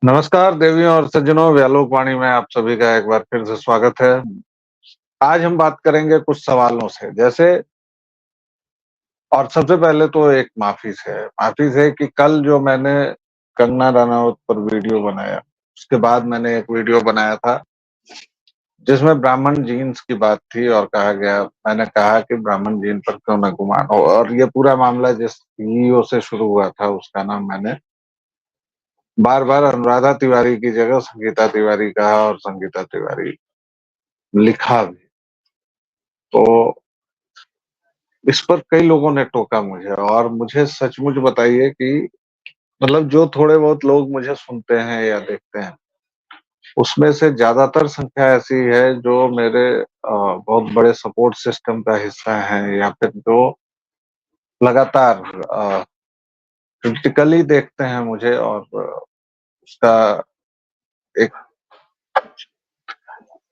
नमस्कार देवियों और सज्जनों, व्यालोक वाणी में आप सभी का एक बार फिर से स्वागत है। आज हम बात करेंगे कुछ सवालों से जैसे और सबसे पहले तो एक माफ़ी से कि कल जो मैंने कंगना रनौत पर वीडियो बनाया, उसके बाद मैंने एक वीडियो बनाया था जिसमें ब्राह्मण जीन्स की बात थी और मैंने कहा कि ब्राह्मण जीन पर क्यों न गुमान हो, और ये पूरा मामला जिस सीईओ से शुरू हुआ था उसका नाम मैंने बार-बार अनुराधा तिवारी की जगह संगीता तिवारी कहा और संगीता तिवारी लिखा भी। तो इस पर कई लोगों ने टोका मुझे, और मुझे सचमुच बताइए कि मतलब जो थोड़े बहुत लोग मुझे सुनते हैं या देखते हैं, उसमें से ज्यादातर संख्या ऐसी है जो मेरे बहुत बड़े सपोर्ट सिस्टम का हिस्सा हैं, या फिर जो लगातार क्रिटिकली देखते हैं मुझे, और उसका एक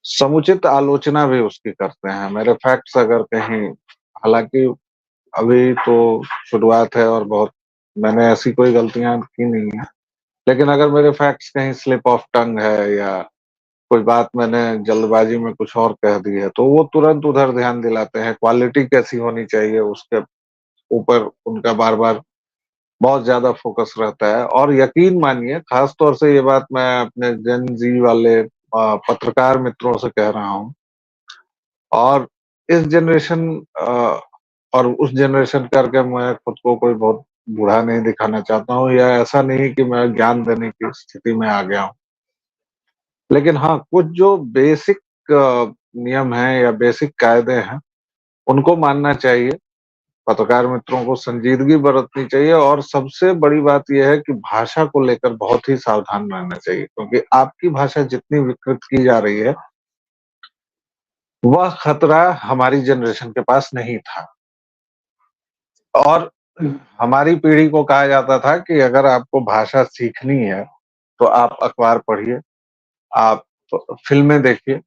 समुचित आलोचना भी उसकी करते हैं। मेरे फैक्ट्स अगर कहीं, हालांकि अभी तो शुरुआत है और बहुत मैंने ऐसी कोई गलतियां की नहीं है, लेकिन अगर मेरे फैक्ट्स कहीं स्लिप ऑफ टंग है या कोई बात मैंने जल्दबाजी में कुछ और कह दी है, तो वो तुरंत उधर ध्यान दिलाते हैं। क्वालिटी कैसी होनी चाहिए उसके ऊपर उनका बार बार बहुत ज्यादा फोकस रहता है। और यकीन मानिए, खास तौर से ये बात मैं अपने जेन जी वाले पत्रकार मित्रों से कह रहा हूँ, और इस जनरेशन और उस जनरेशन करके मैं खुद को कोई बहुत बूढ़ा नहीं दिखाना चाहता हूँ, या ऐसा नहीं कि मैं ज्ञान देने की स्थिति में आ गया हूँ। लेकिन हाँ, कुछ जो बेसिक नियम हैं या बेसिक कायदे हैं, उनको मानना चाहिए। पत्रकार मित्रों को संजीदगी बरतनी चाहिए, और सबसे बड़ी बात ये है कि भाषा को लेकर बहुत ही सावधान रहना चाहिए, क्योंकि आपकी भाषा जितनी विकृत की जा रही है, वह खतरा हमारी जनरेशन के पास नहीं था। और हमारी पीढ़ी को कहा जाता था कि अगर आपको भाषा सीखनी है, तो आप अखबार पढ़िए, आप फ़िल्में देखिए।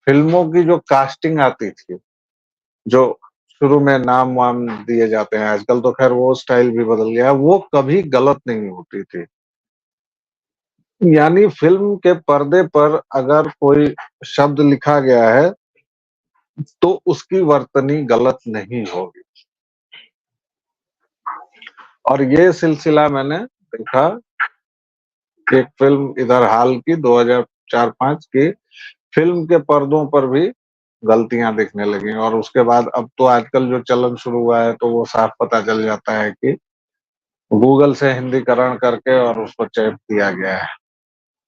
फ़िल्मों की जो कास्टिंग आती थी, जो शुरू में नाम-वाम दिए जाते हैं, आजकल तो ख़ैर वो स्टाइल भी बदल गया है, वो कभी गलत नहीं होती थी। यानी फ़िल्म के पर्दे पर अगर कोई शब्द लिखा गया है, तो उसकी वर्तनी गलत नहीं होगी। और ये सिलसिला मैंने देखा कि एक फ़िल्म इधर हाल की 2004-5 की फ़िल्म के पर्दों पर भी गलतियाँ दिखने लगी, और उसके बाद अब तो आजकल जो चलन शुरू हुआ है, तो वो साफ पता चल जाता है कि गूगल से हिंदीकरण करके और उसको चेप दिया गया है।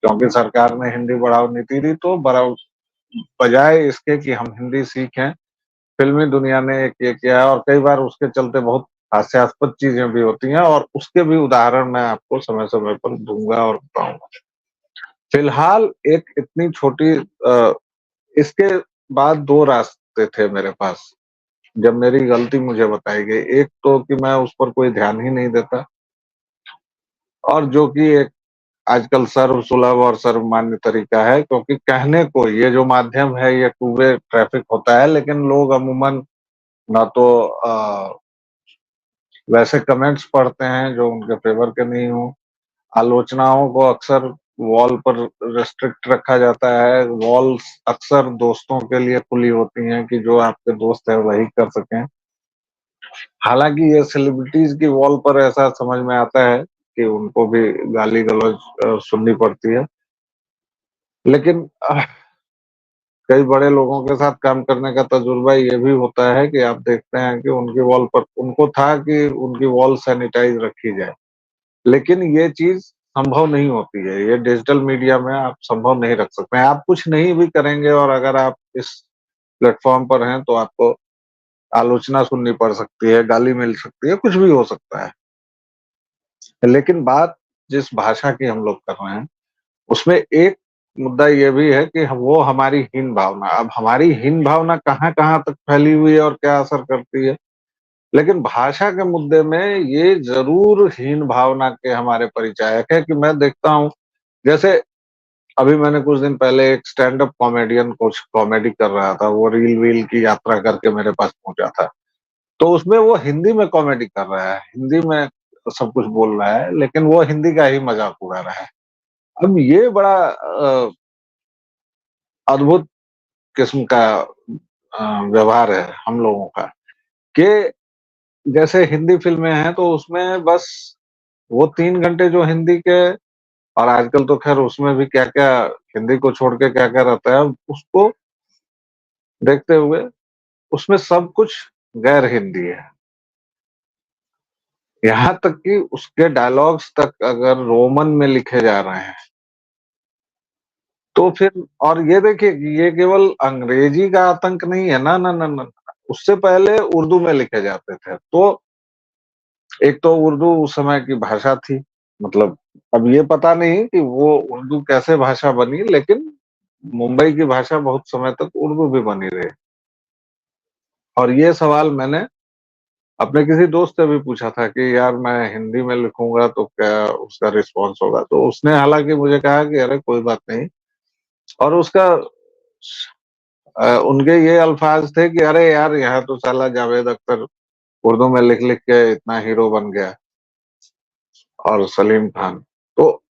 क्योंकि सरकार ने हिंदी बढ़ाओ नीति दी, तो बजाय इसके कि हम हिंदी सीखें, फ़िल्मी दुनिया ने एक ये किया है, और कई बार उसके चलते बहुत हास्यास्पद चीज़ें भी होती हैं, और उसके भी उदाहरण मैं आपको समय-समय पर दूँगा और बताऊँगा। फिलहाल एक इतनी छोटी इसके बाद 2 रास्ते थे मेरे पास, जब मेरी गलती मुझे बताई गई। एक तो कि मैं उस पर कोई ध्यान ही नहीं देता, और जो कि एक आजकल सर्वसुलभ और सर्वमान्य तरीका है, क्योंकि कहने को ये जो माध्यम है, ये टू वे ट्रैफ़िक होता है, लेकिन लोग अमूमन ना तो वैसे कमेंट्स पढ़ते हैं जो उनके फ़ेवर के नहीं हों। आलोचनाओं को अक्सर वॉल पर रिस्ट्रिक्ट रखा जाता है। वॉल्स अक्सर दोस्तों के लिए खुली होती हैं कि जो आपके दोस्त हैं वही कर सकें। हालाँकि ये सेलिब्रिटीज़ की वॉल पर ऐसा समझ में आता है कि उनको भी गाली-गलौज सुननी पड़ती है। लेकिन कई बड़े लोगों के साथ काम करने का तजुर्बा ये भी होता है कि आप देखते हैं कि उनकी वॉल पर उनको था कि उनकी वॉल सैनिटाइज़ रखी जाए। लेकिन ये चीज़ संभव नहीं होती है। ये डिजिटल मीडिया में आप संभव नहीं रख सकते हैं। आप कुछ नहीं भी करेंगे, और अगर आप इस प्लेटफ़ॉर्म पर हैं, तो आपको आलोचना सुननी पड़ सकती है, गाली मिल सकती है, कुछ भी हो सकता है। लेकिन बात जिस भाषा की हम लोग कर रहे हैं, उसमें एक मुद्दा ये भी है कि वो हमारी हीन भावना। अब हमारी हीन भावना कहाँ-कहाँ तक फैली हुई है और क्या असर करती है। लेकिन भाषा के मुद्दे में ये ज़रूर हीन भावना के हमारे परिचायक है कि मैं देखता हूँ, जैसे अभी मैंने कुछ दिन पहले एक स्टैंड अप कॉमेडियन कुछ कॉमेडी कर रहा था, वो रील-वील की यात्रा करके मेरे पास पहुँचा था। तो उसमें वो हिंदी में कॉमेडी कर रहा है, हिंदी में सब कुछ बोल रहा है, लेकिन वो हिंदी का ही मज़ाक उड़ा रहा है। अब ये बड़ा अद्भुत किस्म का व्यवहार है हम लोगों का कि जैसे हिंदी फ़िल्में हैं तो उसमें बस वो 3 घंटे जो हिंदी के, और आजकल तो ख़ैर उसमें भी क्या-क्या हिंदी को छोड़ के क्या-क्या रहता है, उसको देखते हुए उसमें सब कुछ गैर हिंदी है। यहाँ तक कि उसके डायलॉग्स तक अगर रोमन में लिखे जा रहे हैं, तो फिर और ये देखिए कि ये केवल अंग्रेजी का आतंक नहीं है, ना, ना, ना, ना, ना। उससे पहले उर्दू में लिखे जाते थे। तो एक तो उर्दू उस समय की भाषा थी, मतलब अब ये पता नहीं कि वो उर्दू कैसे भाषा बनी, लेकिन मुंबई की भाषा बहुत समय तक उर्दू भी बनी रही। और ये सवाल मैंने अपने किसी दोस्त से भी पूछा था कि यार मैं हिंदी में लिखूँगा तो क्या उसका रिस्पॉन्स होगा? तो उसने हालाँकि मुझे कहा कि अरे कोई बात नहीं, और उसका उनके ये अल्फ़ाज़ थे कि अरे यार यहाँ तो साला जावेद अख्तर उर्दू में लिख-लिख के इतना हीरो बन गया, और सलीम खान। तो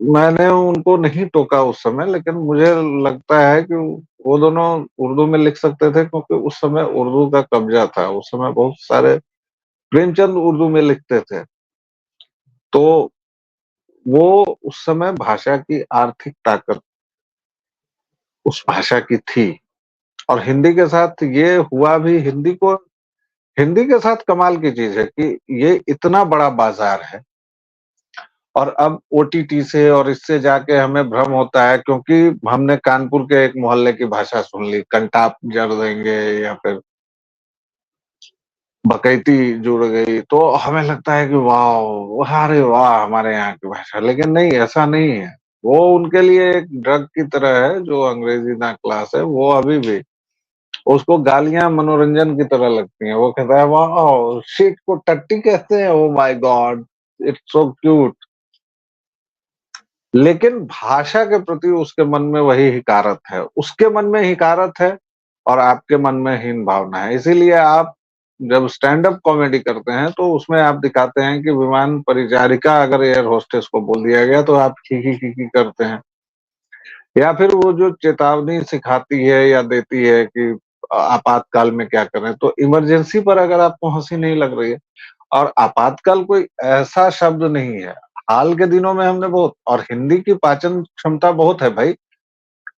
मैंने उनको नहीं टोका उस समय, लेकिन मुझे लगता है कि वो दोनों उर्दू में लिख सकते थे क्योंकि उस समय उर्दू का कब्ज़ा था। उस समय बहुत सारे प्रेमचंद उर्दू में लिखते थे। तो वो उस समय भाषा की आर्थिक ताकत उस भाषा की थी, और हिंदी के साथ ये हुआ भी। हिंदी के साथ कमाल की चीज़ है कि ये इतना बड़ा बाज़ार है, और अब ओटीटी से और इससे जाके हमें भ्रम होता है क्योंकि हमने कानपुर के एक मोहल्ले की भाषा सुन ली, कंटाप जड़ देंगे या फिर बकैती जुड़ गई, तो हमें लगता है कि वाह! अरे वाह! हमारे यहाँ की भाषा। लेकिन नहीं, ऐसा नहीं है। वो उनके लिए एक ड्रग की तरह है, जो अंग्रेज़ी ना क्लास है, वो अभी भी उसको गालियाँ मनोरंजन की तरह लगती हैं। वो कहता है वाओ! शिट को टट्टी कहते हैं, oh my God! It's so cute. लेकिन भाषा के प्रति उसके मन में वही हिकारत है। उसके मन में हिकारत है और आपके मन में हीन भावना है। इसीलिए आप जब स्टैंड अप कॉमेडी करते हैं तो उसमें आप दिखाते हैं कि विमान परिचारिका अगर एयर होस्टेस को बोल दिया गया तो आप खी करते हैं। या फिर वो जो चेतावनी सिखाती है या देती है कि आपातकाल में क्या करें, तो इमरजेंसी पर अगर आपको हँसी नहीं लग रही है, और आपातकाल कोई ऐसा शब्द नहीं है। हाल के दिनों में हमने बहुत, और हिंदी की पाचन क्षमता बहुत है भाई।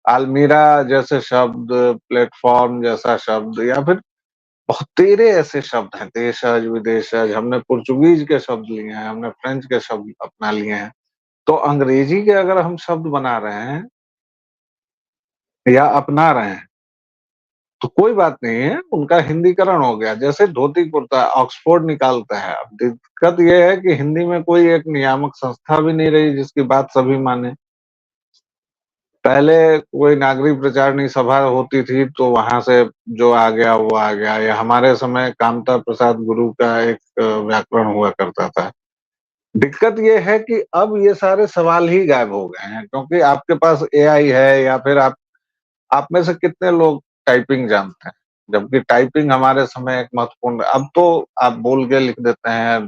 अलमीरा जैसे शब्द, प्लेटफ़ॉर्म जैसा शब्द, या फिर बहुत तेरे ऐसे शब्द हैं, देशज, विदेशज, हमने पुर्तगीज़ के शब्द लिए हैं, हमने फ्रेंच के शब्द अपना लिए हैं। तो अंग्रेजी के अगर हम शब्द बना रहे हैं या अपना रहे हैं, तो कोई बात नहीं है, उनका हिंदीकरण हो गया। जैसे धोती-कुर्ता ऑक्सफोर्ड निकालता है। अब दिक्कत ये है कि हिंदी में कोई एक नियामक संस्था भी नहीं रही जिसकी बात सभी माने। पहले कोई नागरिक प्रचारणी सभा होती थी तो वहाँ से जो आ गया वो आ गया, या हमारे समय कामता प्रसाद गुरु का एक व्याकरण हुआ करता था। दिक्कत ये है कि अब ये सारे सवाल ही गायब हो गए हैं क्योंकि आपके पास एआई है, या फिर आप में से कितने लोग टाइपिंग जानते हैं? जबकि टाइपिंग हमारे समय एक महत्वपूर्ण, अब तो आप बोल के लिख देते हैं,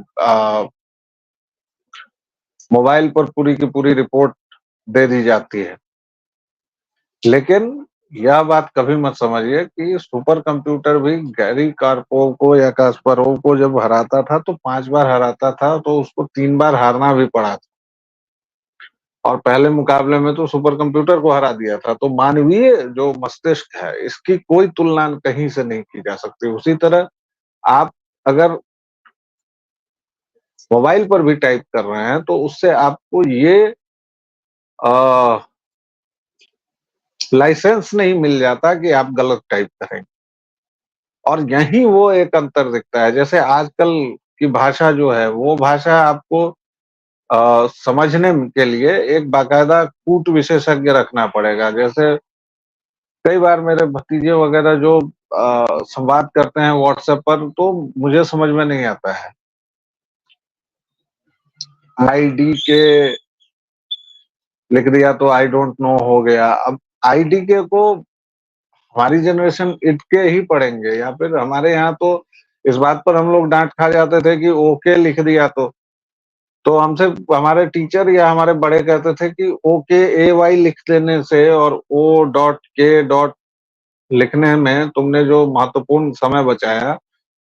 मोबाइल पर पूरी की पूरी रिपोर्ट दे दी जाती है। लेकिन यह बात कभी मत समझिए कि सुपर कंप्यूटर भी गैरी कार्पोव को या कास्परोव को जब हराता था तो 5 बार हराता था, तो उसको 3 बार हारना भी पड़ा था। और पहले मुकाबले में तो सुपर कंप्यूटर को हरा दिया था। तो मानवीय जो मस्तिष्क है, इसकी कोई तुलना कहीं से नहीं की जा सकती। उसी तरह आप अगर मोबाइल पर भी टाइप कर रहे हैं, तो उससे आपको ये अ, लाइसेंस नहीं मिल जाता कि आप गलत टाइप करें। और यहीं वो एक अंतर दिखता है। जैसे आजकल की भाषा जो है, वो भाषा आपको समझने के लिए एक बाकायदा कूट विशेषज्ञ रखना पड़ेगा। जैसे कई बार मेरे भतीजे वगैरह जो संवाद करते हैं व्हाट्सएप पर, तो मुझे समझ में नहीं आता है। आईडीके लिख दिया तो आई डोंट नो हो गया। अब आईडीके को हमारी जनरेशन इट के ही पढ़ेंगे, या फिर हमारे यहाँ तो इस बात पर हम लोग डाँट खा जाते थे कि ओके लिख दिया तो। तो हमसे हमारे टीचर या हमारे बड़े कहते थे कि ओके ए वाई लिख देने से और ओ डॉट के डॉट लिखने में तुमने जो महत्वपूर्ण समय बचाया,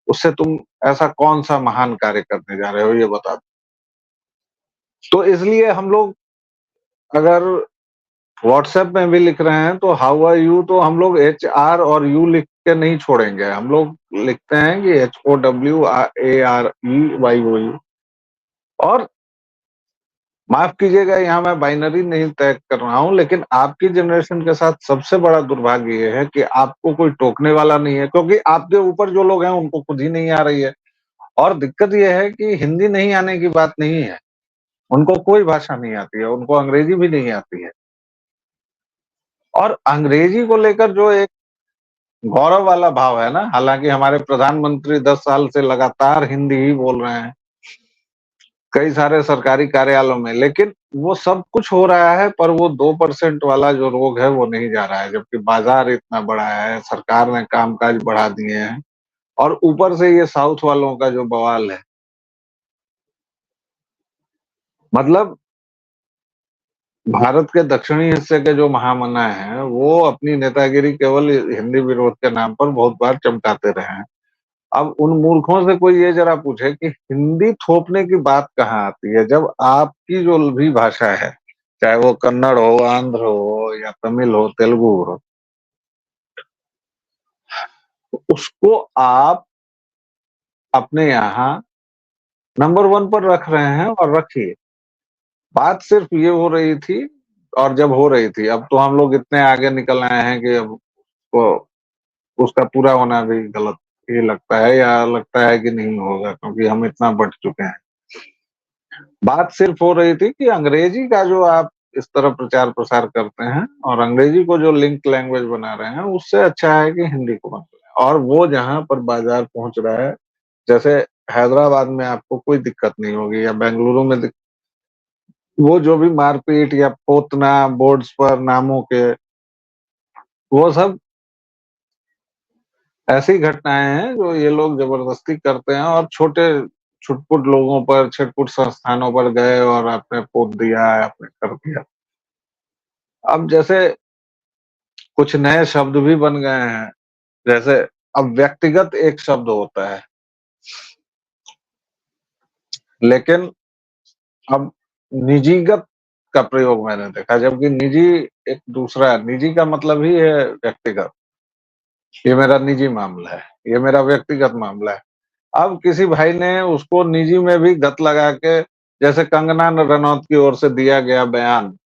उससे तुम ऐसा कौन-सा महान कार्य करने जा रहे हो ये बता दो। तो इसलिए हम लोग अगर व्हाट्सएप में भी लिख रहे हैं तो हाउ आर यू तो हम लोग एच-आर और यू लिख के नहीं छोड़ेंगे। हम लोग लिखते हैं कि HOWAREYOU। और माफ़ कीजिएगा यहाँ मैं बाइनरी नहीं तय कर रहा हूँ, लेकिन आपकी जनरेशन के साथ सबसे बड़ा दुर्भाग्य ये है कि आपको कोई टोकने वाला नहीं है, क्योंकि आपके ऊपर जो लोग हैं उनको खुद ही नहीं आ रही है। और दिक्कत ये है कि हिंदी नहीं आने की बात नहीं है, उनको कोई भाषा नहीं आती है, उनको अंग्रेजी भी नहीं आती है। और अंग्रेजी को लेकर जो एक गौरव वाला भाव है ना, हालाँकि हमारे प्रधानमंत्री 10 साल से लगातार हिंदी ही बोल रहे हैं, कई सारे सरकारी कार्यालयों में, लेकिन वो सब कुछ हो रहा है पर वो 2% वाला जो रोग है वो नहीं जा रहा है, जबकि बाज़ार इतना बड़ा है, सरकार ने काम-काज बढ़ा दिए हैं और ऊपर से ये साउथ वालों का जो बवाल है, मतलब भारत के दक्षिणी हिस्से के जो महामना हैं, वो अपनी नेतागिरी केवल हिंदी विरोध के नाम पर बहुत बार चमकाते रहे हैं। अब उन मूर्खों से कोई ये ज़रा पूछे कि हिंदी थोपने की बात कहाँ आती है? जब आपकी जो भी भाषा है, चाहे वो कन्नड़ हो, आंध्र हो या तमिल हो, तेलुगु हो, उसको आप अपने यहाँ नंबर 1 पर रख रहे हैं और रखिए। बात सिर्फ़ ये हो रही थी और जब हो रही थी, अब तो हम लोग इतने आगे निकल आए हैं कि अब वो उसका पूरा होना भी गलत ही लगता है या लगता है कि नहीं होगा, क्योंकि हम इतना बढ़ चुके हैं। बात सिर्फ हो रही थी कि अंग्रेजी का जो आप इस तरह प्रचार-प्रसार करते हैं और अंग्रेजी को जो लिंक लैंग्वेज बना रहे हैं, उससे अच्छा है कि हिंदी को बना लें। और वो जहाँ पर बाज़ार पहुँच रहा है, जैसे हैदराबाद में आपको कोई दिक्कत नहीं होगी या बेंगलुरु में वो जो भी मारपीट या पोतना बोर्ड्स पर नामों के, वो सब ऐसी घटनाएँ हैं जो ये लोग ज़बरदस्ती करते हैं और छोटे छुटपुट लोगों पर, छिटपुट संस्थानों पर गए और आपने पोत दिया, आपने कर दिया। अब जैसे कुछ नए शब्द भी बन गए हैं, जैसे अब व्यक्तिगत एक शब्द होता है, लेकिन अब निजीगत का प्रयोग मैंने देखा, जबकि निजी एक दूसरा है, निजी का मतलब ही है व्यक्तिगत। ये मेरा निजी मामला है, ये मेरा व्यक्तिगत मामला है। अब किसी भाई ने उसको निजी में भी गत लगा के, जैसे कंगना रनौत की ओर से दिया गया बयान,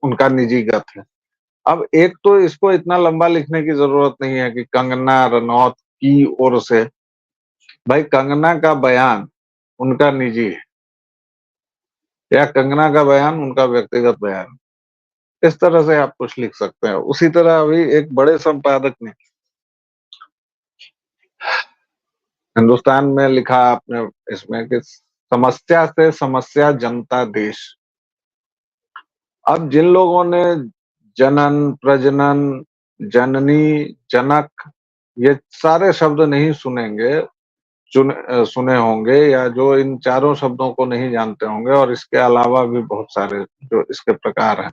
उनका निजी गत है। अब एक तो इसको इतना लंबा लिखने की ज़रूरत नहीं है कि कंगना रनौत की ओर से, भाई कंगना का बयान उनका निजी है या कंगना का बयान उनका व्यक्तिगत बयान। इस तरह से आप कुछ लिख सकते हैं। उसी तरह अभी एक बड़े संपादक ने हिंदुस्तान में लिखा आपने इसमें कि समस्या से समस्या जनता देश। अब जिन लोगों ने जनन, प्रजनन, जननी, जनक ये सारे शब्द नहीं सुने होंगे या जो इन चारों शब्दों को नहीं जानते होंगे और इसके अलावा भी बहुत सारे जो इसके प्रकार हैं,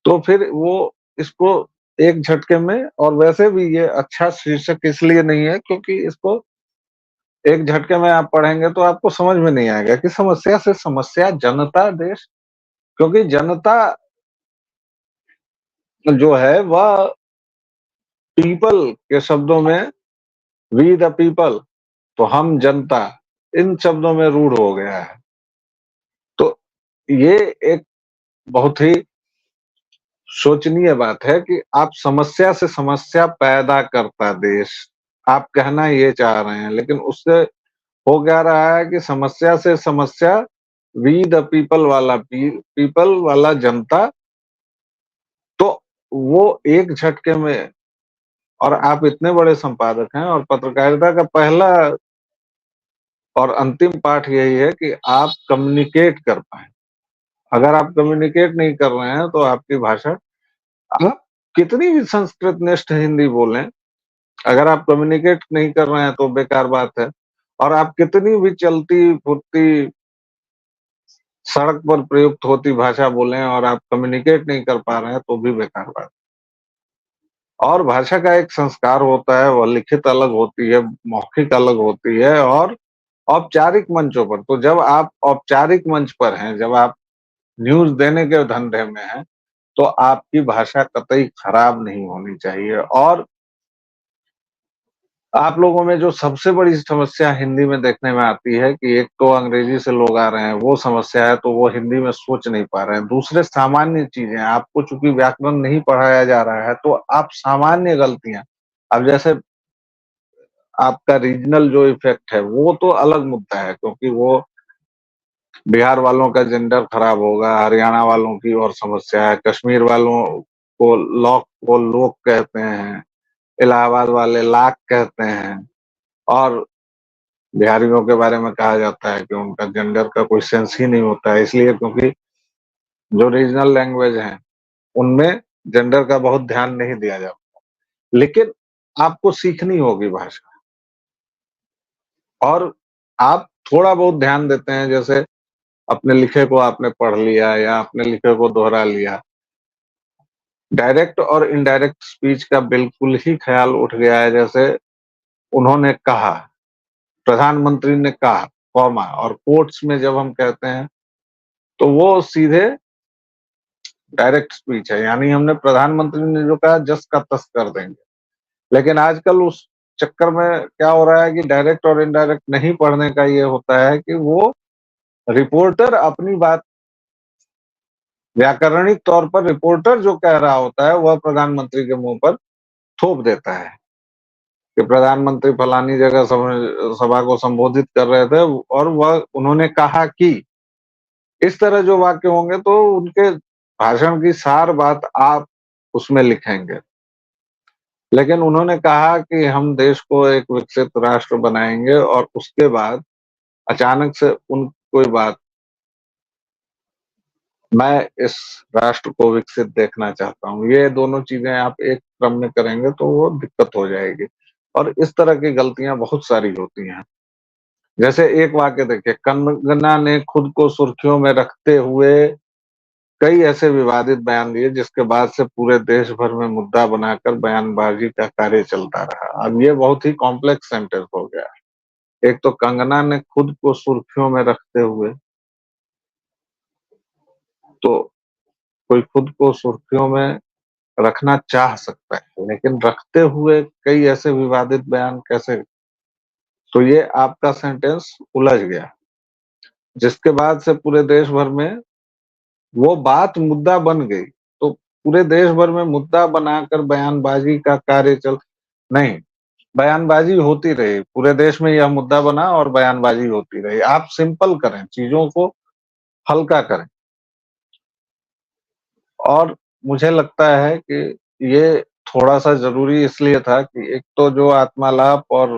तो फिर वो इसको एक झटके में, और वैसे भी ये अच्छा शीर्षक इसलिए नहीं है क्योंकि इसको एक झटके में आप पढ़ेंगे तो आपको समझ में नहीं आएगा कि समस्या से समस्या जनता देश, क्योंकि जनता जो है वह पीपल के शब्दों में वी द पीपल, तो हम जनता, इन शब्दों में रूढ़ हो गया है। तो ये एक बहुत ही शोचनीय बात है कि आप समस्या से समस्या पैदा करता देश, आप कहना ये चाह रहे हैं, लेकिन उससे हो क्या रहा है कि समस्या से समस्या वी द पीपल वाला पीपल वाला जनता, तो वो एक झटके में। और आप इतने बड़े संपादक हैं और पत्रकारिता का पहला और अंतिम पाठ यही है कि आप कम्युनिकेट कर पाएँ। अगर आप कम्युनिकेट नहीं कर रहे हैं तो आपकी भाषा, आप कितनी भी संस्कृतनिष्ठ हिंदी बोलें, अगर आप कम्युनिकेट नहीं कर रहे हैं तो बेकार बात है। और आप कितनी भी चलती-फुर्ती सड़क पर प्रयुक्त होती भाषा बोलें और आप कम्युनिकेट नहीं कर पा रहे हैं तो भी बेकार बात। और भाषा का एक संस्कार होता है, वह लिखित अलग होती है, मौखिक अलग होती है और औपचारिक मंचों पर। तो जब आप औपचारिक मंच पर हैं, जब आप न्यूज़ देने के धंधे में हैं, तो आपकी भाषा कतई खराब नहीं होनी चाहिए। और आप लोगों में जो सबसे बड़ी समस्या हिंदी में देखने में आती है कि एक तो अंग्रेजी से लोग आ रहे हैं, वो समस्या है, तो वो हिंदी में सोच नहीं पा रहे हैं। दूसरे सामान्य चीज़ें, आपको चूँकि व्याकरण नहीं पढ़ाया जा रहा है, तो आप सामान्य गलतियाँ, अब जैसे आपका रीजनल जो इफ़ेक्ट है, वो तो अलग मुद्दा है क्योंकि वो बिहार वालों का जेंडर खराब होगा, हरियाणा वालों की और समस्या है, कश्मीर वालों को लॉक को लोक कहते हैं, इलाहाबाद वाले लाख कहते हैं और बिहारियों के बारे में कहा जाता है कि उनका जेंडर का कोई सेंस ही नहीं होता है, इसलिए क्योंकि जो रीजनल लैंग्वेज हैं, उनमें जेंडर का बहुत ध्यान नहीं दिया जाता। लेकिन आपको सीखनी होगी भाषा और आप थोड़ा बहुत ध्यान देते हैं, जैसे अपने लिखे को आपने पढ़ लिया या अपने लिखे को दोहरा लिया। डायरेक्ट और इनडायरेक्ट स्पीच का बिल्कुल ही ख्याल उठ गया है, जैसे उन्होंने कहा, प्रधानमंत्री ने कहा, कॉमा और कोट्स में जब हम कहते हैं, तो वो सीधे डायरेक्ट स्पीच है, यानी हमने प्रधानमंत्री ने जो कहा जस का तस कर देंगे। लेकिन आजकल उस चक्कर में क्या हो रहा है कि डायरेक्ट और इनडायरेक्ट नहीं पढ़ने का ये होता है कि वो रिपोर्टर अपनी बात व्याकरणिक तौर पर रिपोर्टर जो कह रहा होता है वह प्रधानमंत्री के मुंह पर थोप देता है कि प्रधानमंत्री फलानी जगह सभा को संबोधित कर रहे थे और वह उन्होंने कहा कि इस तरह जो वाक्य होंगे तो उनके भाषण की सार बात आप उसमें लिखेंगे। लेकिन उन्होंने कहा कि हम देश को एक विकसित राष्ट्र बनाएंगे और उसके बाद अचानक से उन कोई बात, मैं इस राष्ट्र को विकसित देखना चाहता हूँ, ये दोनों चीजें आप एक क्रम में करेंगे तो वो दिक्कत हो जाएगी। और इस तरह की गलतियां बहुत सारी होती हैं। जैसे एक वाक्य देखिए, कंगना ने खुद को सुर्खियों में रखते हुए कई ऐसे विवादित बयान दिए जिसके बाद से पूरे देश भर में मुद्दा बनाकर बयानबाजी का कार्य चलता रहा। अब ये बहुत ही कॉम्प्लेक्स सेंटेंस हो गया। एक तो कंगना ने खुद को सुर्खियों में रखते हुए, तो कोई खुद को सुर्खियों में रखना चाह सकता है, लेकिन रखते हुए कई ऐसे विवादित बयान कैसे? तो ये आपका सेंटेंस उलझ गया, जिसके बाद से पूरे देश भर में वो बात मुद्दा बन गई। तो पूरे देश भर में मुद्दा बनाकर बयानबाजी का कार्य चल नहीं, बयानबाजी होती रही, पूरे देश में यह मुद्दा बना और बयानबाजी होती रही। आप सिंपल करें, चीज़ों को हल्का करें। और मुझे लगता है कि ये थोड़ा-सा ज़रूरी इसलिए था कि एक तो जो आत्मालाप और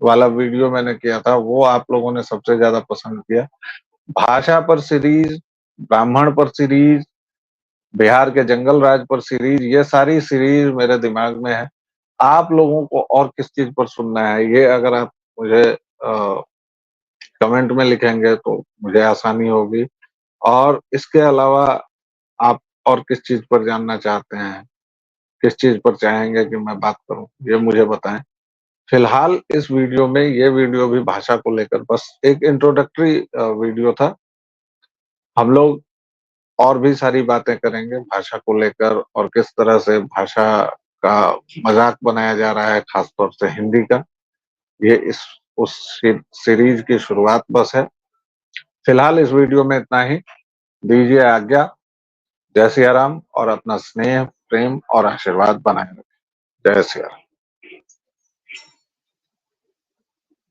वाला वीडियो मैंने किया था, वो आप लोगों ने सबसे ज़्यादा पसंद किया। भाषा पर सीरीज़, ब्राह्मण पर सीरीज़, बिहार के जंगल राज पर सीरीज़, ये सारी सीरीज़ मेरे दिमाग में है। आप लोगों को और किस चीज़ पर सुनना है, ये अगर आप मुझे कमेंट में लिखेंगे तो मुझे आसानी होगी। और इसके अलावा आप और किस चीज़ पर जानना चाहते हैं? किस चीज़ पर चाहेंगे कि मैं बात करूँ? ये मुझे बताएँ। फिलहाल इस वीडियो में, ये वीडियो भी भाषा को लेकर बस एक इंट्रोडक्टरी वीडियो था। हम लोग और भी सारी बातें करेंगे भाषा को लेकर और किस तरह से भाषा का मज़ाक बनाया जा रहा है, ख़ास तौर से हिंदी का। ये इस उस सीरीज़ की शुरुआत बस है। फिलहाल इस वीडियो में इतना ही। दीजिए आज्ञा। जय सिया राम और अपना स्नेह, प्रेम और आशीर्वाद बनाए रखें। जय सिया राम।